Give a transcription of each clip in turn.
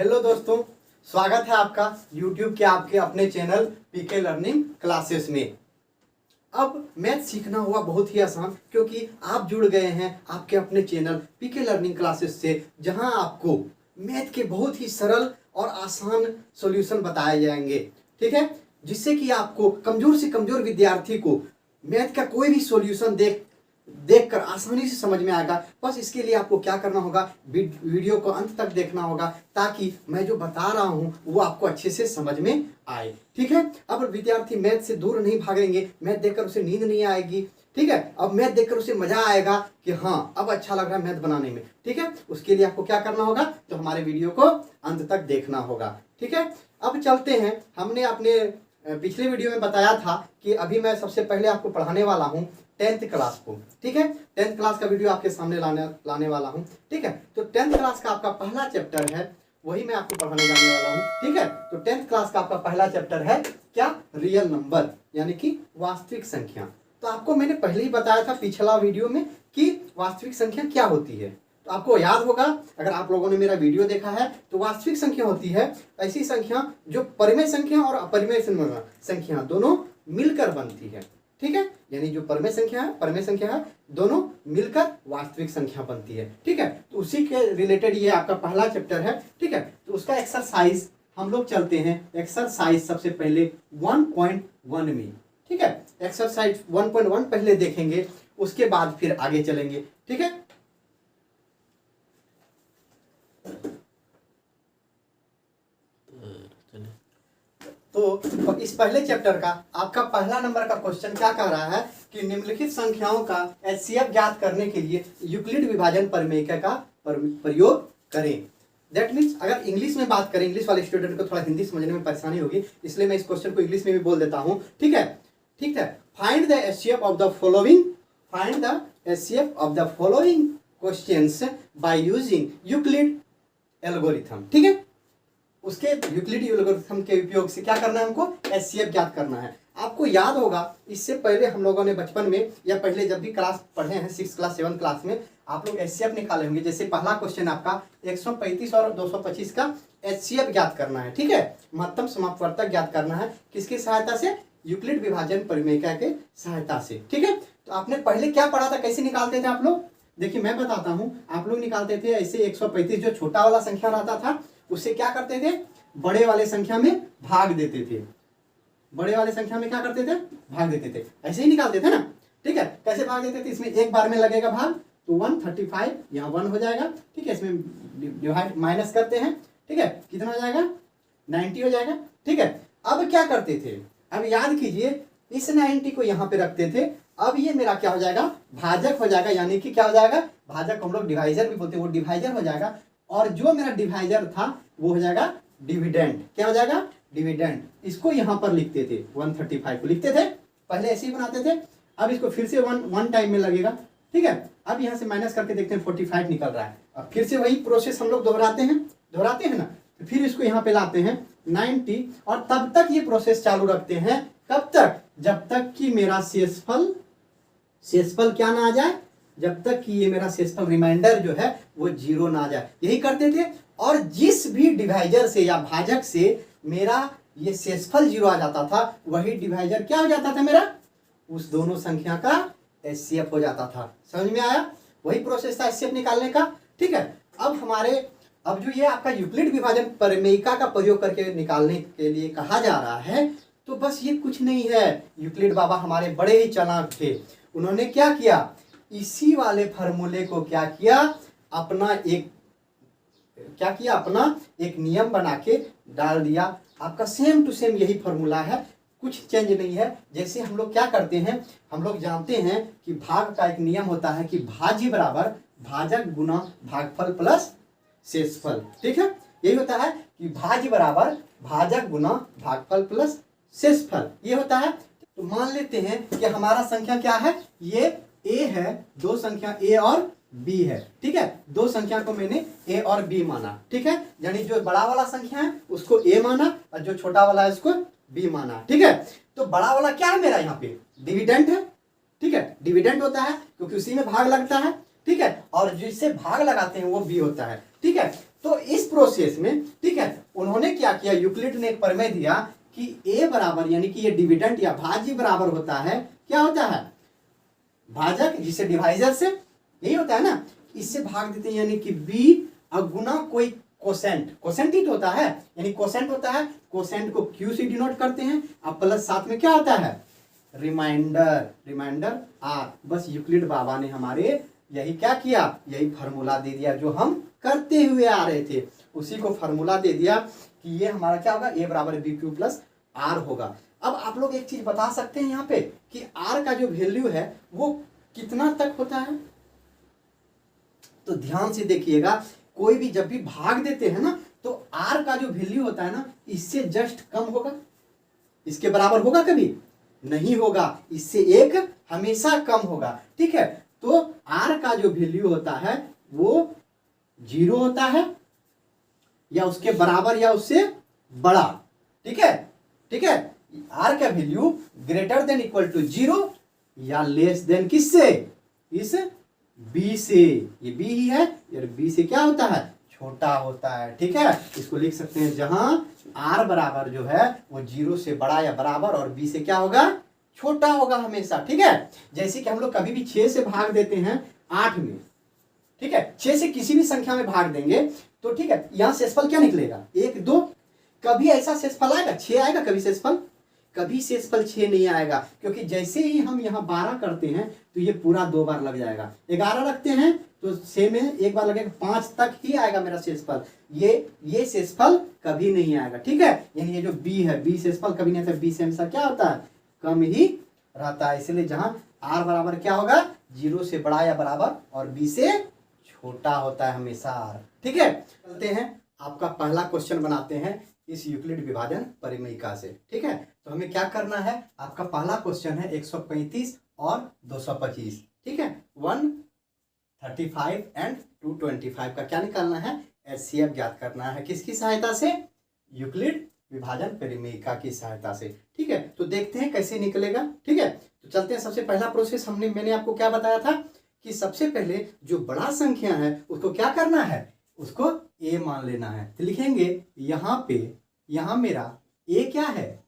Hello दोस्तों, स्वागत है आपका YouTube के आपके अपने चैनल पीके लर्निंग क्लासेस में। अब मैथ सीखना हुआ बहुत ही आसान, क्योंकि आप जुड़ गए हैं आपके अपने चैनल पीके लर्निंग क्लासेस से, जहां आपको मैथ के बहुत ही सरल और आसान सॉल्यूशन बताए जाएंगे। ठीक है, जिससे कि आपको कमजोर से कमजोर विद्यार्थी को मैथ का कोई भी सॉल्यूशन देखकर आसानी से समझ में आएगा। बस इसके लिए आपको क्या करना होगा, वीडियो को अंत तक देखना होगा, ताकि मैं जो बता रहा हूं वो आपको अच्छे से समझ में आए। ठीक है, अब विद्यार्थी मैथ से दूर नहीं भागेंगे, मैथ देखकर उसे नींद नहीं आएगी। ठीक है, अब मैथ देखकर उसे मजा आएगा कि हाँ अब अच्छा लग रहा है मैथ बनाने में। ठीक है, उसके लिए आपको क्या करना होगा, तो हमारे वीडियो को अंत तक देखना होगा। ठीक है, अब चलते हैं। हमने अपने पिछले वीडियो में बताया था कि अभी मैं सबसे पहले आपको पढ़ाने वाला हूँ 10th क्लास को। ठीक है, 10th क्लास का वीडियो आपके सामने लाने वाला हूँ। ठीक है, तो 10th क्लास का आपका पहला चैप्टर है, वही मैं आपको पढ़ाने जाने वाला हूँ। ठीक है, तो 10th क्लास का आपका पहला चैप्टर है क्या, रियल नंबर, यानी कि वास्तविक संख्या। तो आपको मैंने पहले ही बताया था पिछला वीडियो में कि वास्तविक संख्या क्या होती है। तो आपको याद होगा, अगर आप लोगों ने मेरा वीडियो देखा है, तो वास्तविक संख्या होती है ऐसी संख्या जो परिमेय संख्या और अपरिमेय संख्या दोनों मिलकर बनती है। ठीक है, यानी जो परिमेय संख्या है दोनों मिलकर वास्तविक संख्या बनती है। ठीक है, तो उसी के रिलेटेड ये आपका पहला चैप्टर है। ठीक है, तो उसका एक्सरसाइज हम लोग चलते हैं। एक्सरसाइज सबसे पहले 1.1 में। ठीक है, एक्सरसाइज 1.1 पहले देखेंगे, उसके बाद फिर आगे चलेंगे। ठीक है, तो इस पहले चैप्टर का आपका पहला नंबर का क्वेश्चन क्या कह रहा है कि निम्नलिखित संख्याओं का एचसीएफ ज्ञात करने के लिए यूक्लिड विभाजन प्रमेय का प्रयोग करें। दैट मीन्स, अगर इंग्लिश में बात करें, इंग्लिश वाले स्टूडेंट को थोड़ा हिंदी समझने में परेशानी होगी, इसलिए मैं इस क्वेश्चन को इंग्लिश में भी बोल देता हूं। ठीक है, ठीक है। Find the HCF of the following questions by using Euclid algorithm. ठीक है, उसके यूक्लिड एल्गोरिथम के उपयोग से क्या करना है, हमको एचसीएफ ज्ञात करना है। आपको याद होगा, इससे पहले हम लोगों ने बचपन में या पहले जब भी क्लास पढ़े हैं 6th क्लास 7th क्लास में, आप लोग एचसीएफ निकाले होंगे। जैसे पहला क्वेश्चन आपका 135 और 225 का एचसीएफ ज्ञात करना है। ठीक है, महत्तम समापवर्तक ज्ञात करना है, किसकी सहायता से, यूक्लिड विभाजन प्रमेय के सहायता से। ठीक है, तो आपने पहले क्या पढ़ा था, कैसे निकालते थे आप लोग, देखिए मैं बताता हूँ। आप लोग निकालते थे ऐसे 135 जो छोटा वाला संख्या रहता था, उससे क्या करते थे, बड़े वाले संख्या में भाग देते थे। बड़े वाले संख्या में क्या करते थे, भाग देते थे। ऐसे ही निकालते थे ना। ठीक है, कैसे भाग देते थे, इसमें एक बार में लगेगा भाग, तो 135 यहाँ 1 हो जाएगा। ठीक है, इसमें डिवाइड माइनस करते हैं। ठीक है, कितना हो जाएगा, 90 हो जाएगा। ठीक है, अब क्या करते थे, अब याद कीजिए, इस 90 को यहाँ पे रखते थे। अब ये मेरा क्या हो जाएगा, भाजक हो जाएगा, यानी कि क्या हो जाएगा, भाजक हम लोग डिवाइजर भी बोलते हैं, वो डिवाइजर हो जाएगा। और जो मेरा डिवाइजर था वो हो जाएगा डिविडेंड। क्या हो जाएगा, डिविडेंड। इसको यहाँ पर लिखते थे, 135 को लिखते थे, पहले ऐसे ही बनाते थे। अब इसको फिर से वन टाइम में लगेगा। ठीक है, अब यहाँ से माइनस करके देखते हैं 45 निकल रहा है। अब फिर से वही प्रोसेस हम लोग दोहराते हैं ना, तो फिर इसको यहाँ पे लाते हैं 90, और तब तक ये प्रोसेस चालू रखते हैं। कब तक, जब तक कि मेरा शेषफल क्या ना आ जाए, जब तक कि ये मेरा शेषफल रिमाइंडर जो है वो 0 ना आ जाए, यही करते थे। और जिस भी डिवाइजर से या भाजक से मेरा ये शेषफल 0 आ जाता था, वही डिवाइजर क्या हो जाता था मेरा, उस दोनों संख्या का एचसीएफ हो जाता था। समझ में आया, वही प्रोसेस था एचसीएफ निकालने का। ठीक है, अब जो ये आपका यूक्लिड विभाजन प्रमेयिका का प्रयोग करके निकालने के लिए कहा जा रहा है, तो बस ये कुछ नहीं है। यूक्लिड बाबा हमारे बड़े ही चालाक थे। उन्होंने क्या किया, इसी वाले फार्मूले को क्या किया, अपना एक नियम बना के डाल दिया। आपका सेम टू सेम यही फार्मूला है, कुछ चेंज नहीं है। जैसे हम लोग क्या करते हैं, हम लोग जानते हैं कि भाग का एक नियम होता है कि भाज्य बराबर भाजक गुना भागफल प्लस शेषफल। ठीक है, यही होता है कि भाज्य बराबर भाजक गुना भागफल प्लस शेषफल, ये होता है। तो मान लेते हैं कि हमारा संख्या क्या है, ये ए है, दो संख्या ए और बी है। ठीक है, दो संख्या को मैंने ए और बी माना। ठीक है, यानी जो बड़ा वाला संख्या है उसको ए माना और जो छोटा वाला है उसको बी माना। ठीक है, तो बड़ा वाला क्या है मेरा, यहाँ पे डिविडेंड है। ठीक है, डिविडेंड होता है क्योंकि उसी में भाग लगता है। ठीक है, और जिससे भाग लगाते हैं वो बी होता है। ठीक है, तो इस प्रोसेस में, ठीक है, उन्होंने क्या किया, यूक्लिड ने एक प्रमेय दिया कि ए बराबर यानी कि ये डिविडेंट या भाज्य बराबर होता है, क्या होता है, भाजक जिसे डिवाइजर से, यही होता है ना, इससे भाग देते हैं, यानी कि बी गुना कोई कोसेंट, कोसेंट ही तो होता है, यानी कोसेंट होता है, कोसेंट को क्यू से डिनोट करते हैं, अब प्लस साथ में क्या होता है, रिमाइंडर, रिमाइंडर आर। बस यूक्लिड बाबा ने हमारे यही क्या किया, यही फार्मूला दे दिया जो हम करते हुए आ रहे थे, उसी को फार्मूला दे दिया कि ये हमारा क्या होगा, ए बराबर बी क्यू प्लस आर होगा। अब आप लोग एक चीज बता सकते हैं यहाँ पे कि आर का जो वैल्यू है वो कितना तक होता है, तो ध्यान से देखिएगा, कोई भी जब भी भाग देते हैं ना, तो आर का जो वैल्यू होता है ना, इससे जस्ट कम होगा, इसके बराबर होगा कभी नहीं होगा, इससे एक हमेशा कम होगा, ठीक है। तो आर का जो वैल्यू होता है वो 0 होता है या उसके बराबर या उससे बड़ा, ठीक है, ठीक है। आर का value greater than equal to 0 या लेस देन किससे, इस बी से, ये बी ही है, यार बी से क्या होता है, छोटा होता है, ठीक है। इसको लिख सकते हैं जहां आर बराबर जो है वो 0 से बड़ा या बराबर और बी से क्या होगा, छोटा होगा हमेशा, ठीक है। जैसे कि हम लोग कभी भी 6 से भाग देते हैं 8 में, ठीक है, 6 से किसी भी संख्या में भाग देंगे तो ठीक है, यहां शेषफल क्या निकलेगा, 1 2, कभी ऐसा शेषफल आएगा 6 आएगा, कभी शेषफल, कभी शेषफल 6 नहीं आएगा, क्योंकि जैसे ही हम यहाँ 12 करते हैं तो ये पूरा 2 बार लग जाएगा, 11 रखते हैं तो 6 में 1 बार लगेगा, 5 तक ही आएगा मेरा शेषफल, ये शेषफल कभी नहीं आएगा, ठीक है। यानी ये जो बी है, बी शेषफल कभी नहीं आता, बी से हमेशा क्या होता है, कम ही रहता है, इसलिए जहां आर बराबर क्या होगा, 0 से बड़ा या बराबर और बी से छोटा होता है हमेशा आर, ठीक है। चलते हैं आपका पहला क्वेश्चन बनाते हैं इस यूक्लिड विभाजन परिमेयिका से, ठीक है। तो हमें क्या करना है, आपका पहला क्वेश्चन है 135 और 225, ठीक है, 135 एंड 225 का क्या निकालना है, एचसीएफ ज्ञात करना है, किसकी सहायता से, यूक्लिड विभाजन परिमेयिका की सहायता से, ठीक है। तो देखते हैं कैसे निकलेगा, ठीक है। तो चलते हैं, सबसे पहला प्रोसेस मैंने आपको क्या बताया था कि सबसे पहले जो बड़ा संख्या है उसको क्या करना है, उसको ए मान लेना है, तो लिखेंगे यहाँ पे, यहाँ मेरा ए क्या है,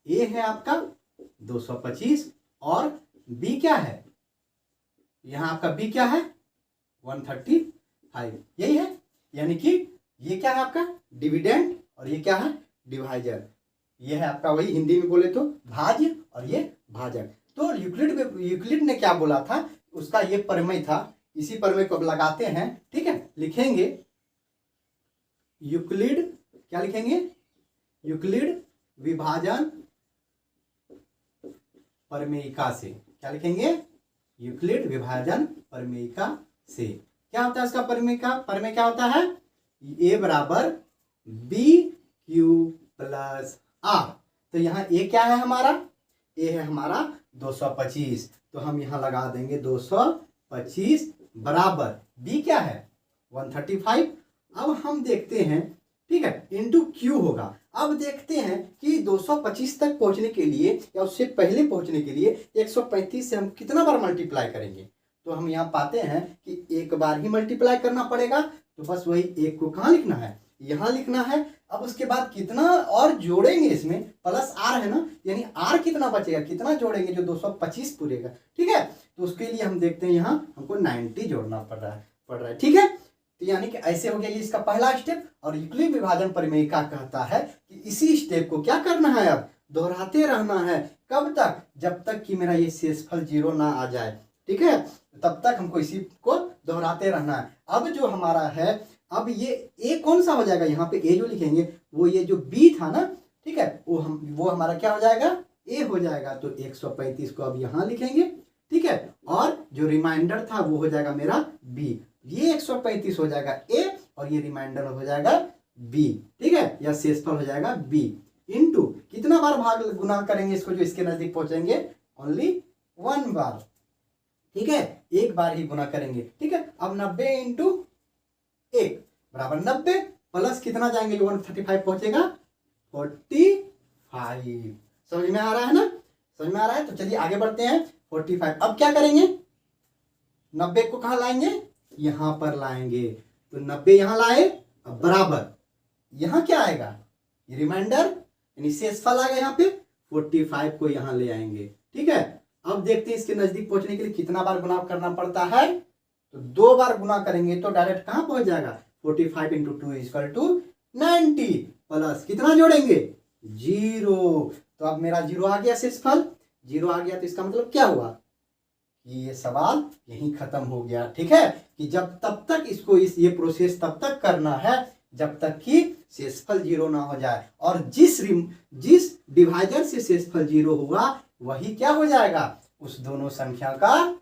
ए है आपका 225 और बी क्या है, यहाँ आपका बी क्या है 135, यही है, यानी कि ये क्या है आपका डिविडेंड और ये क्या है डिवाइजर, ये है आपका वही हिंदी में बोले तो भाज्य और ये भाजक। तो यूक्लिड ने क्या बोला था, उसका ये प्रमेय था, इसी प्रमेय को अब लगाते हैं, ठीक है। लिखेंगे यूक्लिड, क्या लिखेंगे, यूक्लिड विभाजन परिमेयिका से, क्या लिखेंगे, यूक्लिड विभाजन परिमेयिका से क्या होता है उसका प्रमेय क्या होता है, ए बराबर बी क्यू प्लस आर। तो यहाँ ए क्या है हमारा, ए है हमारा 225, तो हम यहाँ लगा देंगे 225 बराबर बी क्या है 135। अब हम देखते हैं, ठीक है, इंटू क्यू होगा। अब देखते हैं कि 225 तक पहुंचने के लिए या उससे पहले पहुंचने के लिए 135 से हम कितना बार मल्टीप्लाई करेंगे, तो हम यहाँ पाते हैं कि एक बार ही मल्टीप्लाई करना पड़ेगा, तो बस वही एक को कहाँ लिखना है, यहाँ लिखना है। अब उसके बाद कितना और जोड़ेंगे, इसमें प्लस आर है ना, यानी आर कितना बचेगा, कितना जोड़ेंगे जो 225 पूरेगा, ठीक है। तो उसके लिए हम देखते हैं यहाँ हमको 90 जोड़ना पड़ रहा है, ठीक है। तो यानी कि ऐसे हो गया ये इसका पहला स्टेप। और यूक्लिड विभाजन परिमेयिका कहता है कि इसी स्टेप को क्या करना है, अब दोहराते रहना है, कब तक, जब तक कि मेरा ये शेषफल 0 ना आ जाए, ठीक है, तब तक हमको इसी को दोहराते रहना है। अब जो हमारा है, अब ये ए कौन सा हो जाएगा, यहाँ पे ए जो लिखेंगे वो ये जो बी था ना, ठीक है, वो हमारा क्या हो जाएगा, ए हो जाएगा। तो 135 को अब यहाँ लिखेंगे, ठीक है, और जो रिमाइंडर था वो हो जाएगा मेरा बी, ये 135 हो जाएगा ए और ये रिमाइंडर हो जाएगा बी, ठीक है, या शेषफल हो जाएगा बी इंटू कितना बार भाग गुना करेंगे इसको, जो इसके नजदीक पहुंचेंगे ओनली 1 बार, ठीक है, एक बार ही गुना करेंगे, ठीक है। अब 90 इंटू 1 बराबर 90 प्लस कितना जाएंगे, 135 पहुंचेगा 45। समझ में आ रहा है ना, समझ में आ रहा है। तो चलिए आगे बढ़ते हैं 45। अब क्या करेंगे, 90 को कहाँ लाएंगे, यहां पर लाएंगे, तो 90 यहां लाए, अब बराबर यहाँ क्या आएगा, ये रिमाइंडर यानी शेषफल आएगा यहाँ पे 45 को यहाँ ले आएंगे। ठीक है, अब देखते हैं इसके नजदीक पहुंचने के लिए कितना बार गुना करना पड़ता है। तो 2 बार गुना करेंगे तो डायरेक्ट कहां पहुंच जाएगा, 45 इंटू 2 इक्वल टू 90 प्लस कितना जोड़ेंगे 0। तो अब मेरा 0 आ गया, शेषफल 0 आ गया। तो इसका मतलब क्या हुआ कि ये सवाल यहीं खत्म हो गया। ठीक है, कि जब तब तक इसको ये प्रोसेस तब तक करना है जब तक कि शेषफल 0 ना हो जाए, और जिस डिवाइजर से शेषफल 0 हुआ वही क्या हो जाएगा, उस दोनों संख्या का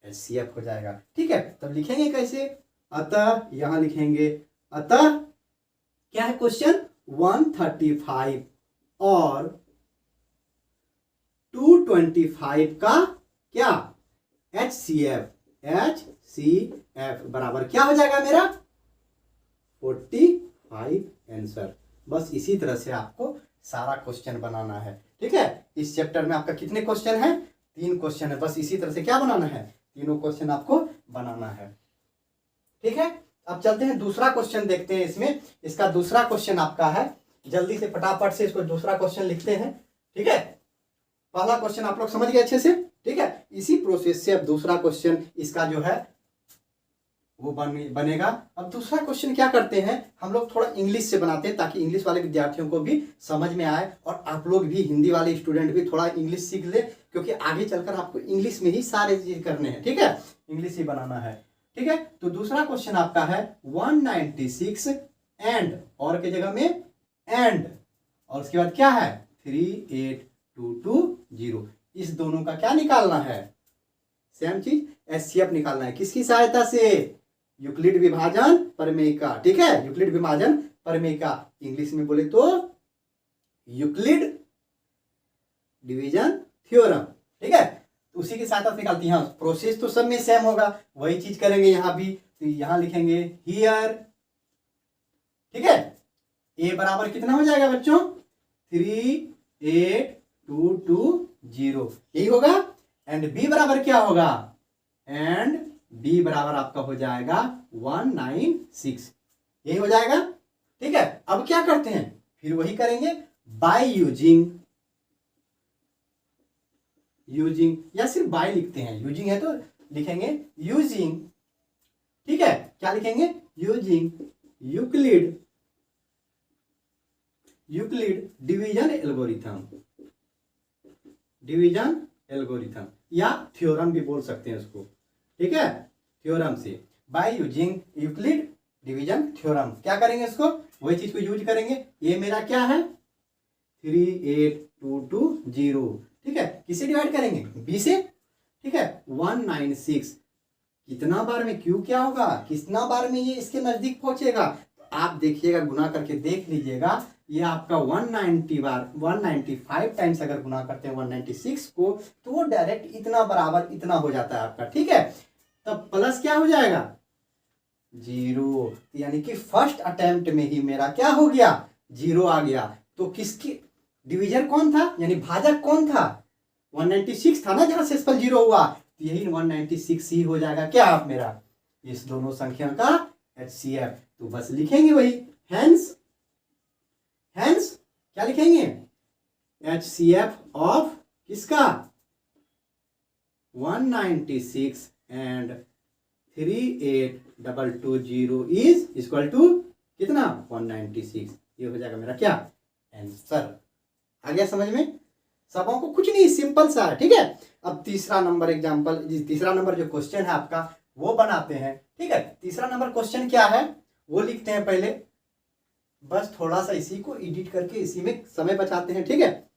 HCF हो जाएगा। ठीक है, तब लिखेंगे कैसे, अतः यहां लिखेंगे, अतः क्या है क्वेश्चन 135 और 225 का क्या HCF बराबर क्या हो जाएगा मेरा 45 आंसर। बस इसी तरह से आपको सारा क्वेश्चन बनाना है। ठीक है, इस चैप्टर में आपका कितने क्वेश्चन है, 3 क्वेश्चन है। बस इसी तरह से क्या बनाना है, तीनों क्वेश्चन आपको बनाना है। ठीक है, अब चलते हैं दूसरा क्वेश्चन देखते हैं। इसमें इसका दूसरा क्वेश्चन आपका है, जल्दी से फटाफट से इसको दूसरा क्वेश्चन लिखते हैं। ठीक है, पहला क्वेश्चन आप लोग समझ गए अच्छे से। ठीक है, इसी प्रोसेस से अब दूसरा क्वेश्चन इसका जो है वो बनेगा। अब दूसरा क्वेश्चन क्या करते हैं हम लोग, थोड़ा इंग्लिश से बनाते हैं ताकि इंग्लिश वाले विद्यार्थियों को भी समझ में आए और आप लोग भी, हिंदी वाले स्टूडेंट भी थोड़ा इंग्लिश सीख ले, क्योंकि आगे चलकर आपको इंग्लिश में ही सारे चीज करने हैं। ठीक है, इंग्लिश ही बनाना है। ठीक है, तो दूसरा क्वेश्चन आपका है 196 एंड, और के जगह में एंड, और उसके बाद क्या है 38220। इस दोनों का क्या निकालना है, सेम चीज HCF निकालना है। किसकी सहायता से, यूक्लिड विभाजन प्रमेय का। ठीक है, यूक्लिड विभाजन प्रमेय का, इंग्लिश में बोले तो यूक्लिड डिवीजन थ्योरम। ठीक है, तो उसी की सहायता से निकालती है। प्रोसेस तो सब में सेम होगा, वही चीज करेंगे यहाँ भी। तो यहाँ लिखेंगे हियर। ठीक है, ए बराबर कितना हो जाएगा बच्चों 38220, यही होगा। एंड बी बराबर क्या होगा, एंड बी बराबर आपका हो जाएगा 196, यही हो जाएगा। ठीक है, अब क्या करते हैं, फिर वही करेंगे बाय यूजिंग या सिर्फ बाय लिखते हैं, यूजिंग है तो लिखेंगे यूजिंग। ठीक है, क्या लिखेंगे, यूजिंग यूक्लिड डिवीजन एल्गोरिथम या थ्योरम भी बोल सकते हैं उसको। ठीक है, थ्योरम से, by using Euclid division theorem, क्या करेंगे इसको, वही चीज को यूज करेंगे। ये मेरा क्या है 38220। ठीक है, किसे डिवाइड करेंगे, बी से। ठीक है, 196 कितना बार में क्यू क्या होगा, कितना बार में ये इसके नजदीक पहुंचेगा, आप देखिएगा, गुना करके देख लीजिएगा। ये आपका 195 टाइम्स अगर गुना करते हैं 196 को, तो वो डायरेक्ट इतना बराबर इतना हो जाता है आपका। ठीक है, तब प्लस क्या हो जाएगा 0, यानी कि फर्स्ट अटेम्प्ट में ही मेरा क्या हो गया 0 आ गया। तो किसकी डिवीजन कौन था, यानी भाजक कौन था, 196 था ना जहां शेषफल 0 हुआ, तो यही 196 ही हो जाएगा क्या आप मेरा इस दोनों संख्या का HCF। तो बस लिखेंगे वही, हेंस क्या लिखेंगे HCF ऑफ किसका 196 एंड 38220 इज इक्वल टू कितना 196। ये हो जाएगा मेरा क्या आंसर। आ गया समझ में, सबों को कुछ नहीं, सिंपल सा है। ठीक है, अब तीसरा नंबर एग्जांपल, तीसरा नंबर जो क्वेश्चन है आपका वो बनाते हैं। ठीक है, तीसरा नंबर क्वेश्चन क्या है वो लिखते हैं पहले, बस थोड़ा सा इसी को एडिट करके इसी में समय बचाते हैं। ठीक है,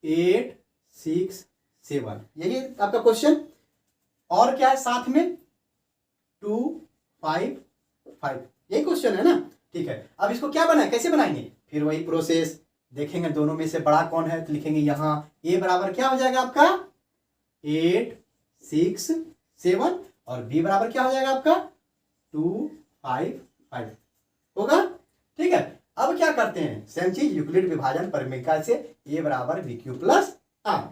8 6 7, यही आपका क्वेश्चन, और क्या है साथ में 2 5 5, यही क्वेश्चन है ना। ठीक है, अब इसको क्या बनाए, कैसे बनाएंगे, फिर वही प्रोसेस देखेंगे, दोनों में से बड़ा कौन है, तो लिखेंगे यहाँ ए बराबर क्या हो जाएगा आपका 8 6 7, और बी बराबर क्या हो जाएगा आपका 2 5 5 होगा। ठीक है, अब क्या करते हैं, सेम चीज यूक्लिड विभाजन प्रमेय से ए बराबर बी क्यू प्लस आर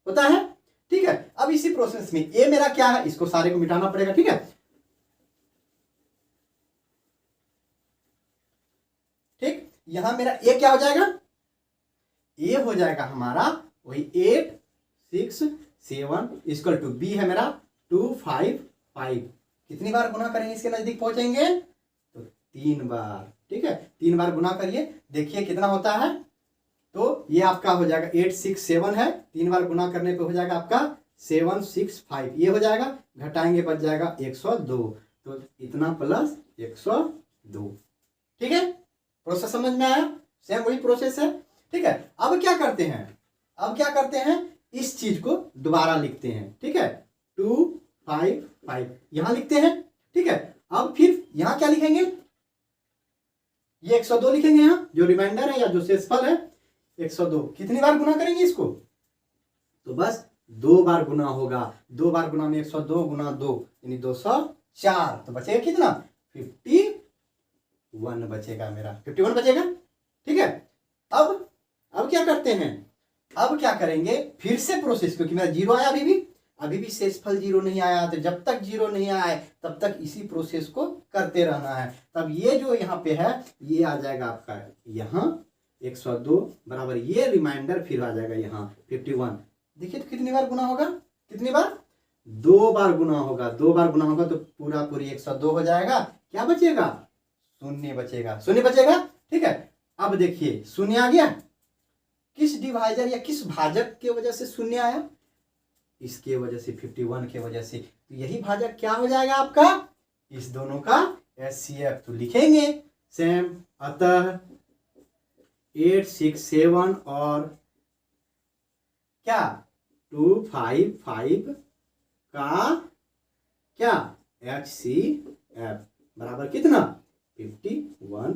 होता है। ठीक है, अब इसी प्रोसेस में ए मेरा क्या है, इसको सारे को मिटाना पड़ेगा। ठीक है, यहां मेरा ए क्या हो जाएगा, ए हो जाएगा हमारा वही 8 6 7 इक्वल टू बी है मेरा 2 5 5। कितनी बार गुना करेंगे इसके नजदीक पहुंचेंगे, तो 3 बार। ठीक है, 3 बार गुना करिए, देखिए कितना होता है। तो ये आपका हो जाएगा 8 6 7 है, 3 बार गुना करने पे हो जाएगा आपका 7 6 5, ये हो जाएगा, घटाएंगे बच जाएगा 102। तो इतना प्लस 102। ठीक है, प्रोसेस समझ में आया, सेम वही प्रोसेस है। ठीक है, अब क्या करते हैं, अब क्या करते हैं, इस चीज को दोबारा लिखते हैं। ठीक है, 2 5 5 यहां लिखते हैं। ठीक है, अब फिर यहां क्या लिखेंगे, ये 102 लिखेंगे, यहां जो रिमाइंडर है या जो शेषफल है 102। कितनी बार गुना करेंगे इसको, तो बस 2 बार गुना होगा। 2 बार गुना में 102 गुना 2 यानी 204। तो बचेगा कितना, 51 बचेगा मेरा, 51 बचेगा। ठीक है, अब क्या करते हैं, अब क्या करेंगे, फिर से प्रोसेस, क्योंकि मेरा 0 आया, अभी भी शेषफल 0 नहीं आया, तो जब तक 0 नहीं आया तब तक इसी प्रोसेस को करते रहना है। तब ये जो यहाँ पे है ये आ जाएगा आपका यहाँ 102 बराबर, ये रिमाइंडर फिर आ जाएगा यहाँ 51। देखिए तो कितनी बार गुना होगा, कितनी बार, 2 बार गुना होगा। 2 बार गुना होगा तो पूरी 102 हो जाएगा। क्या बचेगा, शून्य बचेगा, शून्य बचेगा। ठीक है, अब देखिए शून्य आ गया, किस डिवाइजर या किस भाजक के वजह से शून्य आया, इसके वजह से 51 के वजह से। तो यही भाजक क्या हो जाएगा आपका, इस दोनों का HCF। तो लिखेंगे सेम, अतः 8 6 7 और क्या 2 5 5 का क्या HCF बराबर कितना 51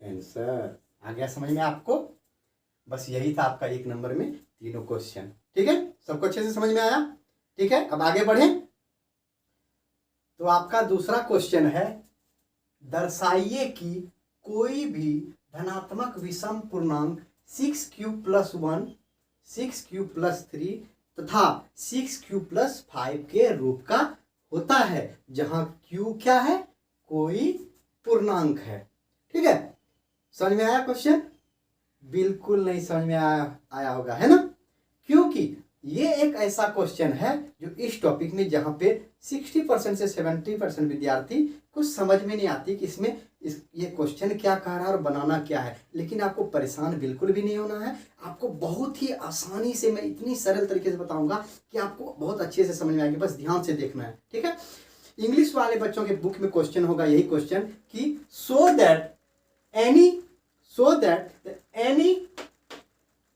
आंसर। आ गया समझ में आपको, बस यही था आपका 1 नंबर में तीनों क्वेश्चन। ठीक है, सबको अच्छे से समझ में आया। ठीक है, अब आगे बढ़ें। तो आपका दूसरा क्वेश्चन है, दर्शाइए कि कोई भी धनात्मक विषम पूर्णांक 6q+1 6q+3 तथा 6q+5 के रूप का होता है, जहां q क्या है, कोई पूर्णांक है। ठीक है, समझ में आया क्वेश्चन, बिल्कुल नहीं समझ में आया होगा, है ना, क्योंकि ये एक ऐसा क्वेश्चन है जो इस टॉपिक में जहां पे 60% से 70% विद्यार्थी को समझ में नहीं आती कि इसमें ये क्वेश्चन क्या कह रहा है और बनाना क्या है। लेकिन आपको परेशान बिल्कुल भी नहीं होना है, आपको बहुत ही आसानी से मैं इतनी सरल तरीके से बताऊंगा कि आपको बहुत अच्छे से समझ में आएगी, बस ध्यान से देखना है। ठीक है, इंग्लिश वाले बच्चों के बुक में क्वेश्चन होगा यही क्वेश्चन कि so that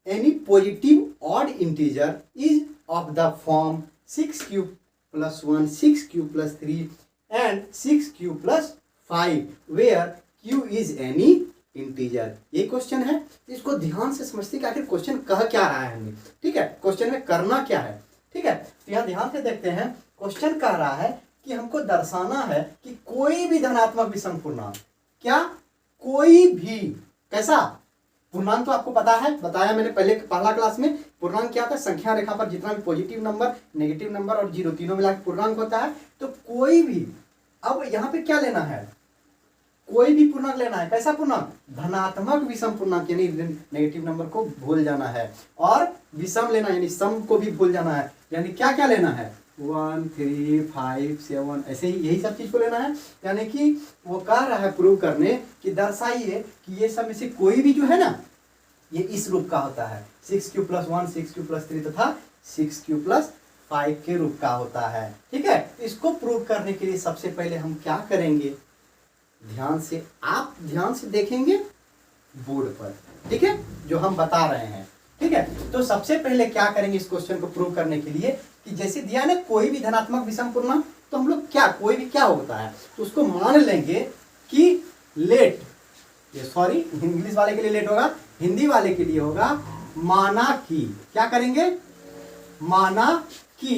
any positive odd integer is of the form 6q+1 6q+3 and 6q+5 where q is any integer। ये क्वेश्चन है, इसको ध्यान से समझते कि आखिर क्वेश्चन कह क्या रहा है हमें। ठीक है, क्वेश्चन में करना क्या है। ठीक है, तो यहाँ ध्यान से देखते हैं, क्वेश्चन कह रहा है कि हमको दर्शाना है कि कोई भी धनात्मक विषम पूर्णांक, क्या कोई भी, कैसा पूर्णांक, तो आपको पता है, बताया मैंने पहला क्लास में, पूर्णांक क्या होता है, संख्या रेखा पर जितना भी पॉजिटिव नंबर, नेगेटिव नंबर और जीरो तीनों मिला के पूर्णांक होता है। तो कोई भी, अब यहाँ पे क्या लेना है, कोई भी पूर्णांक लेना है, कैसा पूर्णांक, धनात्मक विषम पूर्णांक, यानी नेगेटिव नंबर को भूल जाना है, और विषम लेना यानी सम को भी भूल जाना है। यानी क्या क्या लेना है, 1 3 5 7 ऐसे ही, यही सब चीज को लेना है। यानी कि वो कह रहा है प्रूव करने कि दर्शाइए कि ये सब में से कोई भी जो है ना, ये इस रूप का होता है, 6q+1 6q+3 तथा 6q+5 के रूप का होता है। ठीक है, इसको प्रूव करने के लिए सबसे पहले हम क्या करेंगे, आप ध्यान से देखेंगे बोर्ड पर। ठीक है, जो हम बता रहे हैं। ठीक है, तो सबसे पहले क्या करेंगे इस क्वेश्चन को प्रूव करने के लिए कि जैसे दिया ना कोई भी धनात्मक विषम पूर्णांक, तो हम लोग क्या, कोई भी क्या होता है, तो उसको मान लेंगे कि लेट, ये सॉरी इंग्लिश वाले के लिए लेट होगा, हिंदी वाले के लिए होगा माना कि, क्या करेंगे, माना कि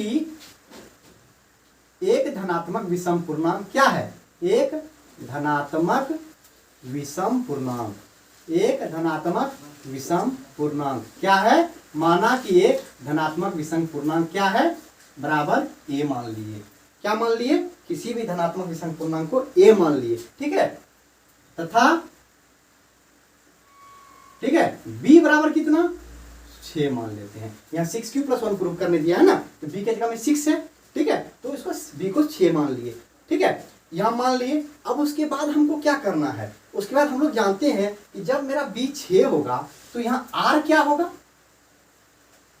एक धनात्मक विषम पूर्णांक क्या है, एक धनात्मक विषम पूर्णांक, एक धनात्मक विषम पूर्णांक क्या है, माना कि एक धनात्मक विषम पूर्णांक क्या है, बराबर a मान लिए। क्या मान लिए, किसी भी धनात्मक विषम पूर्णांक को a मान लिए। ठीक है, तथा ठीक है। b बराबर कितना 6 मान लेते हैं, यहाँ 6 क्यू प्लस 1 प्रूव करने दिया है ना, तो b की जगह में 6 है, ठीक है, तो इसको b को 6 मान लिए, ठीक है, यहाँ मान लिए। अब उसके बाद हमको क्या करना है, उसके बाद हम लोग जानते हैं कि जब मेरा b 6 होगा तो यहाँ r क्या होगा,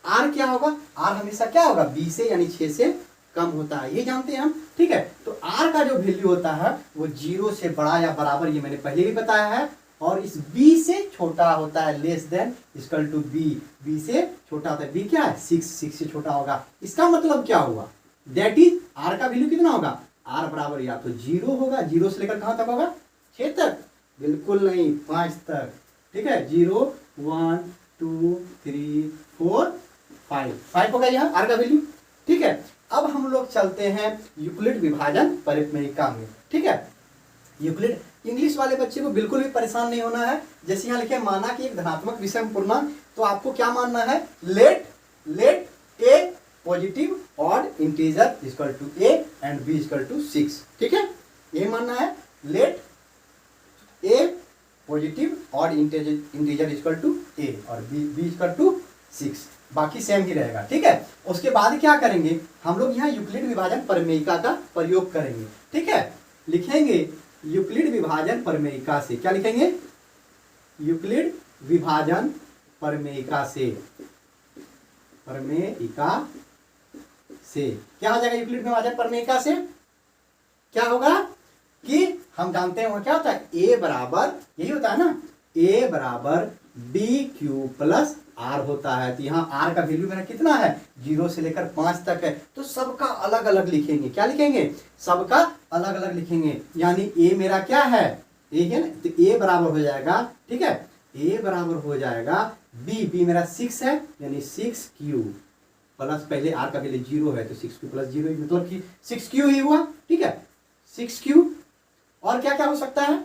r क्या होगा, r हमेशा क्या होगा b से यानी 6 से कम होता है, ये जानते हैं हम, ठीक है। तो r का जो वैल्यू होता है वो 0 से बड़ा या बराबर, ये मैंने पहले भी बताया है, और इस b से छोटा होता है, less than equal to b से छोटा होता है, b क्या है 6 से छोटा होगा। इसका मतलब क्या हुआ, दैट इज r का वैल्यू कितना होगा, r बराबर या तो 0 होगा, 0 से लेकर कहां तक होगा 6 तक, बिल्कुल नहीं 5 तक, ठीक है, 0 1 2 3 4 5 होगा यहाँ r का वैल्यू, ठीक है। अब हम लोग चलते हैं यूक्लिड विभाजन परिमेयिका में, ठीक है। यूक्लिड, इंग्लिश वाले बच्चे को बिल्कुल भी परेशान नहीं होना है। जैसे यहाँ लिखे माना कि एक धनात्मक विषम पूर्णांक, तो आपको क्या मानना है, let a positive odd integer equal to a and b equal to 6, ठीक है, ये मानना है, let a positive odd integer equal to a और बी इक्वल टू 6, बाकी सेम ही रहेगा, ठीक है। उसके बाद क्या करेंगे हम लोग, यहाँ यूक्लिड विभाजन परिमेयिका का प्रयोग करेंगे, ठीक है। लिखेंगे यूक्लिड विभाजन परिमेयिका से, क्या लिखेंगे, यूक्लिड विभाजन परिमेयिका से, क्या हो जाएगा यूक्लिड विभाजन परिमेयिका से, क्या होगा कि हम जानते हैं वो क्या होता है, a बराबर, यही होता है ना, a बराबर बी क्यू प्लस आर होता है। तो यहाँ r का वैल्यू मेरा कितना है 0 से लेकर 5 तक है, तो सबका अलग अलग लिखेंगे, क्या लिखेंगे, सबका अलग अलग लिखेंगे, यानी a मेरा क्या है, a है ना, तो a बराबर हो जाएगा, ठीक है, a बराबर हो जाएगा b मेरा 6 है, यानी 6q प्लस, पहले r का वैल्यू 0 है तो 6q प्लस 0, मतलब कि 6q ही हुआ, ठीक है, 6q, और क्या क्या हो सकता है,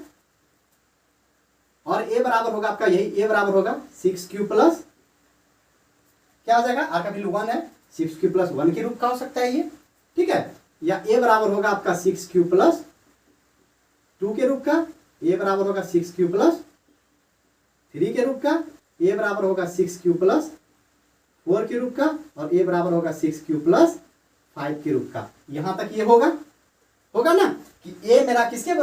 और a बराबर होगा आपका, यही a बराबर होगा 6q प्लस, क्या हो जाएगा, r का वैल्यू 1 है, 6q प्लस 1 के रूप का हो सकता है ये, ठीक है, या a बराबर होगा आपका 6q प्लस 2 के रूप का, a बराबर होगा 6q प्लस 3 के रूप का, a बराबर होगा 6q प्लस 4 के रूप का, और a बराबर होगा 6q प्लस 5 के रूप का। यहां तक ये होगा ना कि a मेरा किसके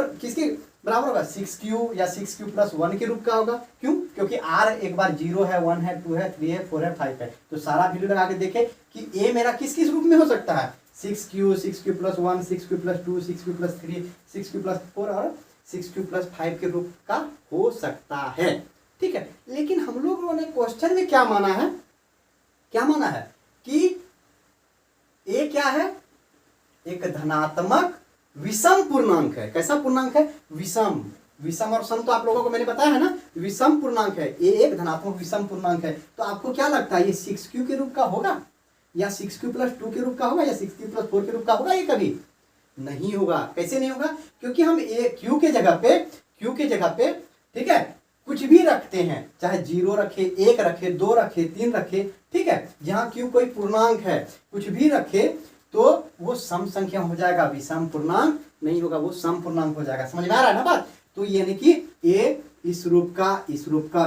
बराबर होगा, 6q या 6q प्लस 1 के रूप का होगा, क्यों, क्योंकि r एक बार 0 है, 1 है, 2 है, 3 है, 4 है, 5 है, तो सारा वैल्यू लगा के देखे कि a मेरा किस रूप में हो सकता है, 6q plus 1, 6q plus 2, 6q plus 3, 6q plus 4 और 6q प्लस 5 के रूप का हो सकता है, ठीक है। लेकिन हम लोगों ने क्वेश्चन में क्या माना है कि a क्या है, एक धनात्मक विषम पूर्णांक है। कैसा पूर्णांक है, विषम और सम तो आप लोगों को मैंने बताया है ना, विषम पूर्णांक है, ये एक धनात्मक विषम पूर्णांक है। तो आपको क्या लगता है ये 6q के रूप का होगा, या 6q प्लस 2 के रूप का होगा, या 6q प्लस 4 के रूप का होगा, ये कभी नहीं होगा। कैसे नहीं होगा, क्योंकि हम q के जगह पे ठीक है कुछ भी रखते हैं, चाहे 0 रखे, 1 रखे, 2 रखे, 3 रखे, ठीक है, जहां q कोई पूर्णांक है कुछ भी रखे तो वो सम संख्या हो जाएगा, विषम पूर्णांक नहीं होगा, वो सम पूर्णांक हो जाएगा। समझ में आ रहा है ना बात, तो यानी कि a इस रूप का और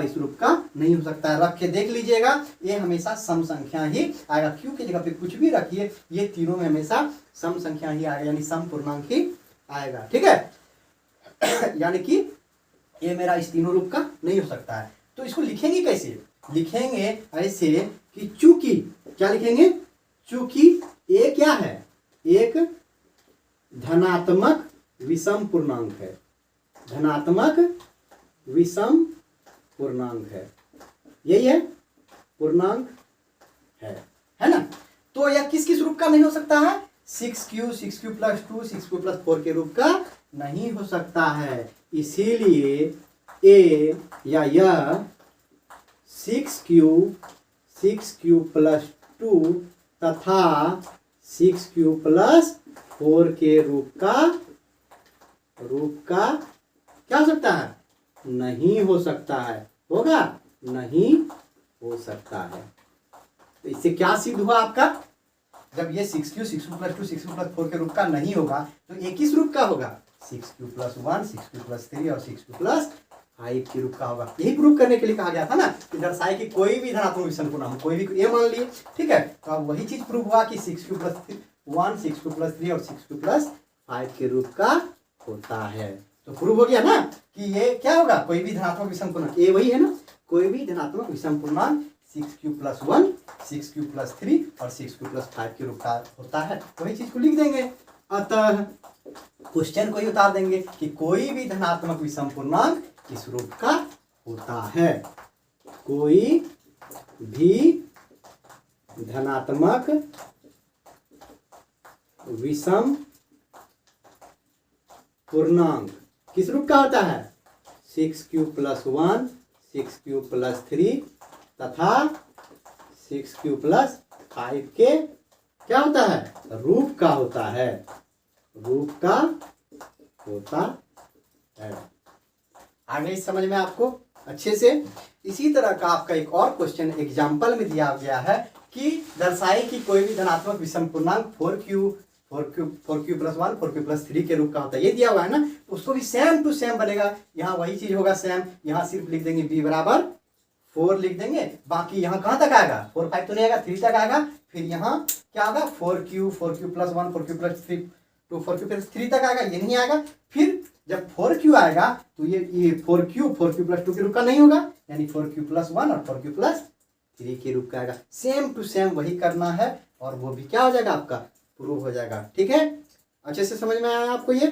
इस रूप का नहीं हो सकता है। रख के देख लीजिएगा, ये हमेशा सम संख्या ही आएगा, q की जगह पे कुछ भी रखिए, ये तीनों में हमेशा सम संख्या ही आएगा, यानी सम पूर्णांक ही आएगा, ठीक है। यानी कि ये मेरा इस तीनों रूप का नहीं हो सकता है। तो इसको लिखेंगे कैसे, लिखेंगे ऐसे कि चूंकि, क्या लिखेंगे, चूंकि ए क्या है, एक धनात्मक विषम पूर्णांक है, धनात्मक विषम पूर्णांक है, यही है पूर्णांक है ना। तो यह किस रूप का नहीं हो सकता है, 6q प्लस 2, 6q प्लस 4 के रूप का नहीं हो सकता है। इसीलिए ए या यह 6q प्लस 2 तथा 6q प्लस 4 के रूप का क्या हो सकता है, नहीं हो सकता है, होगा नहीं हो सकता है। तो इससे क्या सिद्ध हुआ आपका, जब ये 6q प्लस 2, 6q प्लस 4 के रूप का नहीं होगा तो एक किस रूप का होगा, 6q प्लस 1, 6q प्लस 3 और 6q प्लस 5 के रूप का होगा। यही प्रूव करने के लिए कहा गया था ना कि दर्शाए कि कोई भी धनात्मक विषम पूर्णांक, कोई भी ये मान लिए, ठीक है। तो अब वही चीज प्रूव हुआ कि 6q + 1, 6q + 3 और 6q + 5 के रूप का होता है। तो प्रूव हो गया ना कि ये क्या होगा, कोई भी धनात्मक विषम पूर्णांक, ये वही है ना, कोई भी धनात्मक विषम पूर्णांक 6q + 1, 6q + 3 और 6q + 5 के रूप का होता है। वही चीज को लिख देंगे। अतः क्वेश्चन को ही उतार देंगे कि कोई भी धनात्मक विषम पूर्णांक किस रूप का होता है। कोई भी धनात्मक विषम पूर्णांक किस रूप का होता है, 6q + 1, 6q + 3 तथा 6q + 5 के क्या होता है, रूप का होता है, रूप का होता है। आ गई समझ में आपको अच्छे से। इसी तरह का आपका एक और क्वेश्चन एग्जाम्पल में दिया गया है कि दर्शाए कि कोई भी धनात्मक विषम पूर्णांक 4q + 1, 4q + 3 के रूप का होता है। ये दिया हुआ है ना, उसको भी सेम टू सेम बनेगा। यहाँ वही चीज होगा सेम, यहाँ सिर्फ लिख देंगे b = 4 लिख देंगे, बाकी यहाँ कहाँ तक आएगा, 4 5 तो नहीं आएगा, 3 तक आएगा। फिर यहाँ क्या होगा, 4q + 1, 4q + 3 तो 4q + 3 तक आएगा, ये नहीं आएगा। फिर जब 4q आएगा तो ये 4q + 2 के रूप का नहीं होगा, यानी 4q + 1 और 4q + 3 के रूप का आएगा। सेम टू सेम वही करना है और वो भी क्या हो जाएगा, आपका प्रूव हो जाएगा। ठीक है, अच्छे से समझ में आया आपको ये।